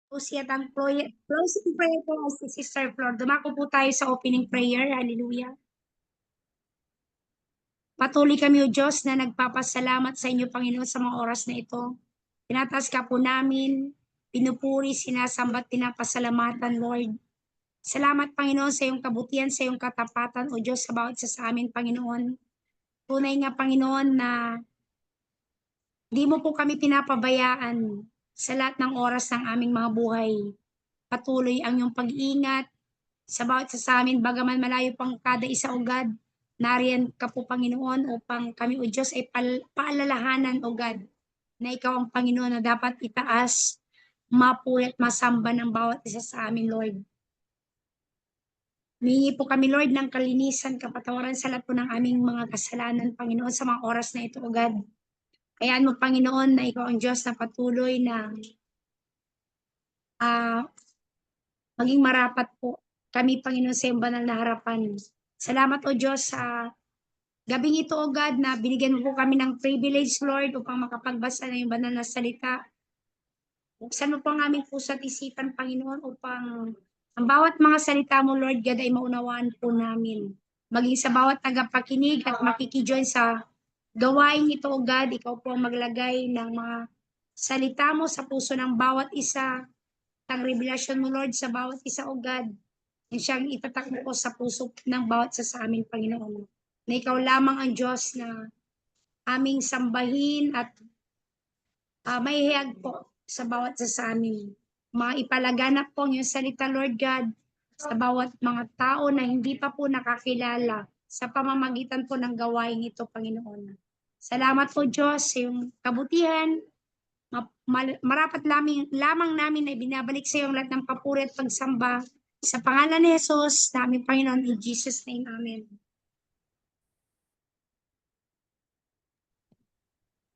At ang closing prayer po ay si Sister Flor. Dumako po tayo sa opening prayer. Hallelujah. Patuloy kami, O Diyos, na nagpapasalamat sa inyo, Panginoon, sa mga oras na ito. Tinataas ka po namin, pinupuri, sinasambat, pinapasalamatan, Lord. Salamat, Panginoon, sa iyong kabutihan, sa iyong katapatan, O Diyos, sa bawat isa sa amin, Panginoon. Tunay nga, Panginoon, na di mo po kami pinapabayaan sa lahat ng oras ng aming mga buhay. Patuloy ang iyong pag-iingat sa bawat isa sa amin, bagaman malayo pang kada isa o God, nariyan ka po, Panginoon, upang kami, O Diyos, ay paalalahanan, O God, na ikaw ang Panginoon na dapat itaas, mapuri at masamba ng bawat isa sa amin, Lord. Humingi po kami, Lord, ng kalinisan, kapatawaran sa lahat po ng aming mga kasalanan, Panginoon, sa mga oras na ito, O God. Hayaan mo, Panginoon, na ikaw ang Diyos na patuloy na maging marapat po kami, Panginoon, sa iyong banal na harapan. Salamat, O Diyos, sa gabing ito, O God, na binigyan mo po kami ng privilege, Lord, upang makapagbasa ng iyong banal na salita. Buksan mo po ang aming puso at isipan, Panginoon, upang ang bawat mga salita mo, Lord God, ay maunawaan po namin. Maging sa bawat tagapakinig at makikijoin sa gawain ito, O God, ikaw po ang maglagay ng mga salita mo sa puso ng bawat isa, ang revelasyon mo, Lord, sa bawat isa, O God, yung siyang itatak mo po sa puso ng bawat isa sa amin, Panginoon. Na ikaw lamang ang Diyos na aming sambahin at maihayag po sa bawat isa sa amin. Maipalaganap po ang iyong salita, Lord God, sa bawat mga tao na hindi pa po nakakilala sa pamamagitan po ng gawain ito, Panginoon. Salamat po, Diyos, sa iyong kabutihan. Marapat lamang namin ay binabalik sa iyong lahat ng papuri at pagsamba. Sa pangalan ni Jesus, namin Panginoon, in Jesus' name, Amen.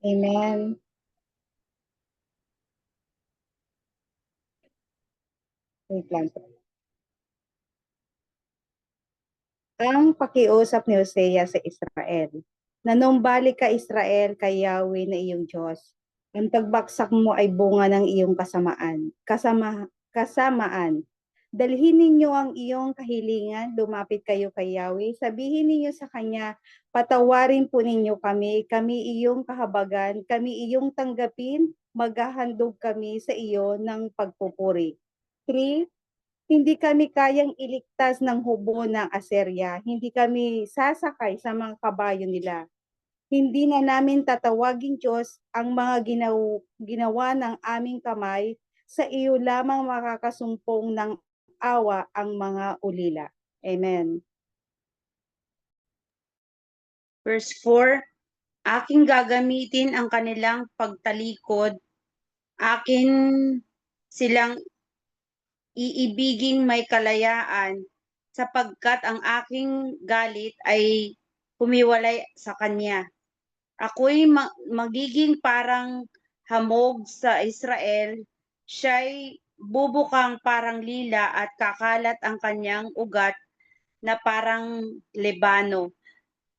Amen. Wait lang. Ang pakiusap ni Hosea sa Israel. Nanumbalik ka, Israel, kay Yahweh na iyong Diyos. Ang pagbaksak mo ay bunga ng iyong kasamaan. Dalhin ninyo ang iyong kahilingan, lumapit kayo kay Yahweh. Sabihin ninyo sa Kanya, patawarin po ninyo kami, kami iyong kahabagan, kami iyong tanggapin, maghahandog kami sa iyo ng pagpupuri. 3. Hindi kami kayang iligtas ng hubo ng Assyria. Hindi kami sasakay sa mga kabayo nila. Hindi na namin tatawagin Diyos ang mga ginawa ng aming kamay. Sa iyo lamang makakasumpong ng awa ang mga ulila. Amen. Verse 4, aking gagamitin ang kanilang pagtalikod, akin silang iibiging may kalayaan, sapagkat ang aking galit ay humiwalay sa kanya. Ako'y magiging parang hamog sa Israel, siya'y bubukang parang lila at kakalat ang kanyang ugat na parang Lebano.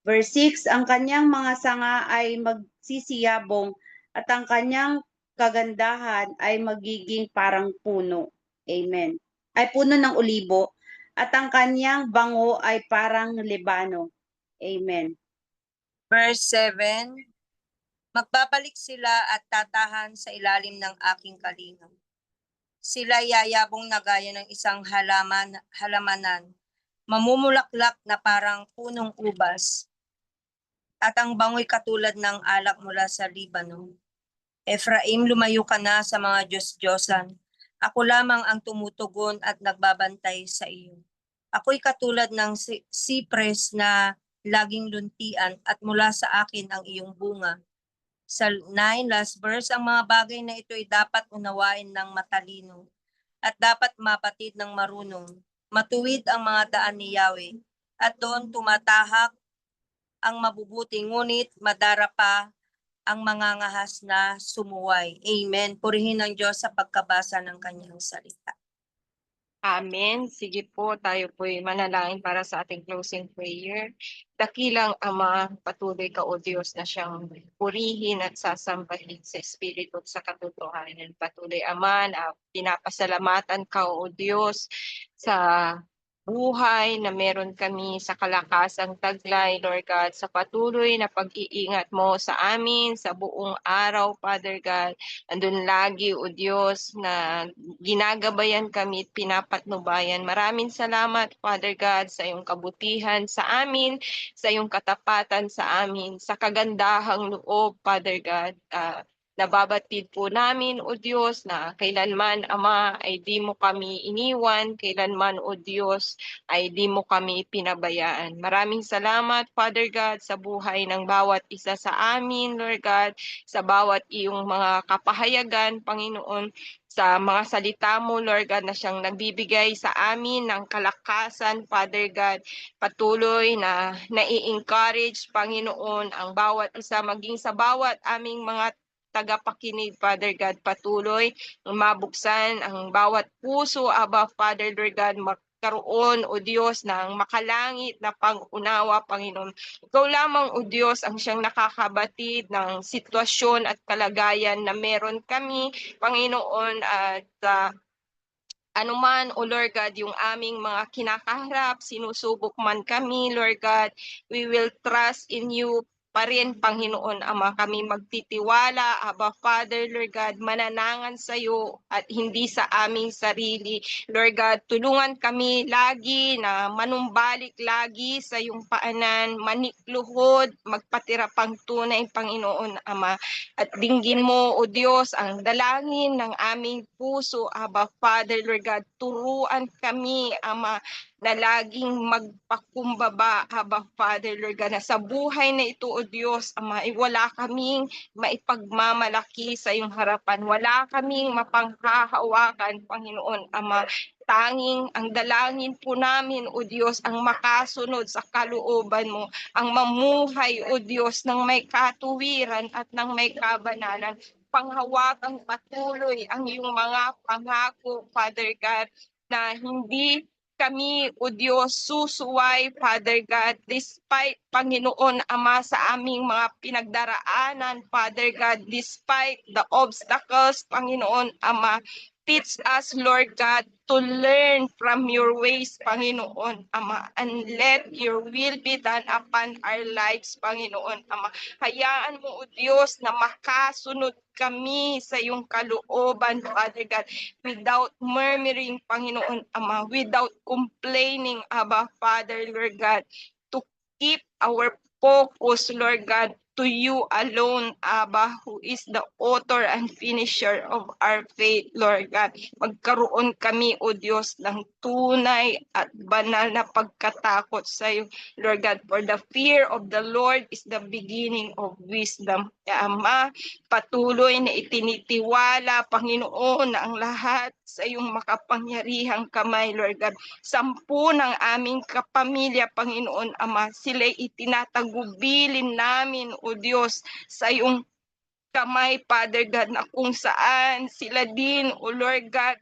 Verse 6, ang kanyang mga sanga ay magsisiyabong at ang kanyang kagandahan ay magiging parang puno. Amen. Ay puno ng olibo at ang kanyang bango ay parang Lebano. Amen. Verse 7, magbabalik sila at tatahan sa ilalim ng aking kalinga. Sila yayabong na gaya ng isang halamanan, mamumulaklak na parang punong ubas, at ang bango'y katulad ng alak mula sa Libano. Ephraim, lumayo ka na sa mga Diyos-Diyosan. Ako lamang ang tumutugon at nagbabantay sa iyo. Ako'y katulad ng sipres na laging luntian at mula sa akin ang iyong bunga. Sa 9, last verse, ang mga bagay na ito ay dapat unawain ng matalino at dapat mapatid ng marunong. Matuwid ang mga daan ni Yahweh at doon tumatahak ang mabubuti, ngunit madarapa ang mga ngahas na sumuway. Amen. Purihin ng Diyos sa pagkabasa ng kanyang salita. Amen. Sige po, tayo po'y manalangin para sa ating closing prayer. Dakilang Ama, patuloy ka o Diyos na siyang purihin at sasambahin sa Espiritu at sa katotohanan. Patuloy Ama na pinapasalamatan ka o Diyos sa buhay na meron kami sa kalakasang taglay, Lord God, sa patuloy na pag-iingat mo sa amin sa buong araw, Father God. Andun lagi, o Diyos, na ginagabayan kami at pinapatnubayan. Maraming salamat, Father God, sa iyong kabutihan sa amin, sa iyong katapatan sa amin, sa kagandahang loob, Father God. Nababatid po namin, O Diyos, na kailanman, Ama, ay di mo kami iniwan, kailanman, O Diyos, ay di mo kami pinabayaan. Maraming salamat, Father God, sa buhay ng bawat isa sa amin, Lord God, sa bawat iyong mga kapahayagan, Panginoon, sa mga salita mo, Lord God, na siyang nagbibigay sa amin ng kalakasan, Father God. Patuloy na nai-encourage, Panginoon, ang bawat isa, maging sa bawat aming mga tagapakinig, Father God, patuloy mabuksan ang bawat puso, Aba, Father, Lord God, magkaroon, O Diyos, ng makalangit na pang-unawa, Panginoon. Ikaw lamang, O Diyos, ang siyang nakakabatid ng sitwasyon at kalagayan na meron kami, Panginoon, at anuman, O Lord God, yung aming mga kinakaharap, sinusubok man kami, Lord God, we will trust in you pa rin, Panginoon Ama, kami magtitiwala, Aba Father, Lord God, mananangan sa iyo at hindi sa aming sarili. Lord God, tulungan kami lagi na manumbalik lagi sa iyong paanan, manikluhod, magpatira pang tunay, Panginoon Ama. At dinggin mo, O Diyos, ang dalangin ng aming puso, Aba Father, Lord God, turuan kami, Ama, na laging magpakumbaba, Aba Father, Lord God, na sa buhay na ito, O Diyos, Ama, ay wala kaming maipagmamalaki sa iyong harapan. Wala kaming mapanghahawakan, Panginoon, Ama. Tanging ang dalangin po namin, O Diyos, ang makasunod sa kalooban mo, ang mamuhay, O Diyos, ng may katuwiran at ng may kabanalan. Panghawakang patuloy ang iyong mga pangako, Father God, na hindi kami, O Diyos, susuway, Father God, despite, Panginoon Ama, sa aming mga pinagdaraanan, Father God, despite the obstacles, Panginoon Ama. Teach us, Lord God, to learn from your ways, Panginoon Ama, and let your will be done upon our lives, Panginoon Ama. Hayaan mo, O Diyos, na makasunod kami sa iyong kalooban, Father God, without murmuring, Panginoon Ama, without complaining, Abba, Father, Lord God, to keep our focus, Lord God, to you alone, Abba, who is the author and finisher of our faith, Lord God. Magkaroon kami, O Diyos, ng tunay at banal na pagkatakot sa iyo, Lord God, for the fear of the Lord is the beginning of wisdom. Ama, patuloy na itinitiwala, Panginoon, ang lahat sa iyong makapangyarihang kamay, Lord God. 10 ng aming kapamilya, Panginoon Ama, sila'y itinatagubilin namin, O Diyos, sa iyong kamay, Father God, na kung saan sila din, O Lord God,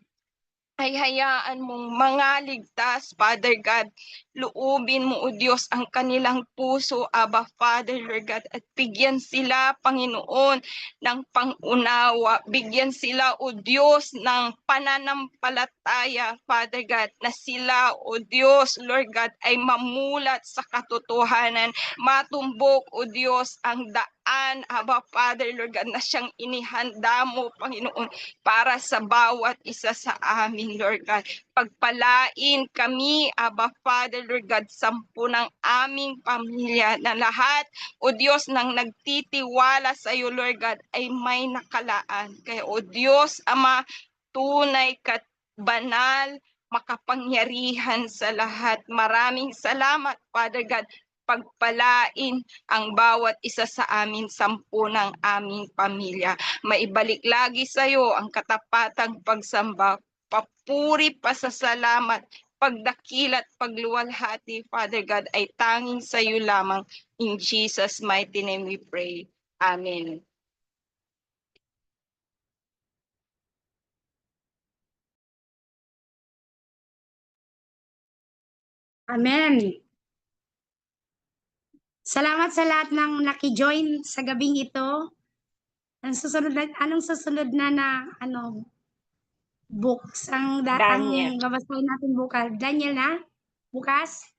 ay hayaan mong mangaligtas, Father God. Luubin mo, O Diyos, ang kanilang puso, Abba, Father, Lord God, at bigyan sila, Panginoon, ng pangunawa. Bigyan sila, O Diyos, ng pananampalataya, Father God, na sila, O Diyos, Lord God, ay mamulat sa katotohanan. Matumbok, O Diyos, ang daan, Abba, Father, Lord God, na siyang inihanda mo, Panginoon, para sa bawat isa sa amin, Lord God. Pagpalain kami, Abba Father, Lord God, 10 ng aming pamilya na lahat, O Diyos, nang nagtitiwala sa iyo, Lord God, ay may nakalaan. Kaya, O Diyos, Ama, tunay kat banal, makapangyarihan sa lahat. Maraming salamat, Father God. Pagpalain ang bawat isa sa amin, 10 ng aming pamilya. Maibalik lagi sa iyo ang katapatang pagsamba, papuri, pasasalamat, pagdakilat, pagluwalhati, Father God, ay tanging sa iyo lamang. In Jesus' mighty name we pray. Amen. Amen. Salamat sa lahat ng naki-join sa gabing ito. Anong susunod na books ang Daniel. babasahin natin bukas? Daniel na? Bukas?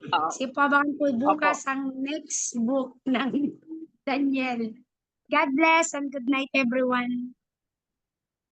Oo. Si Pabangan po bukas ang next book ng Daniel. God bless and good night everyone.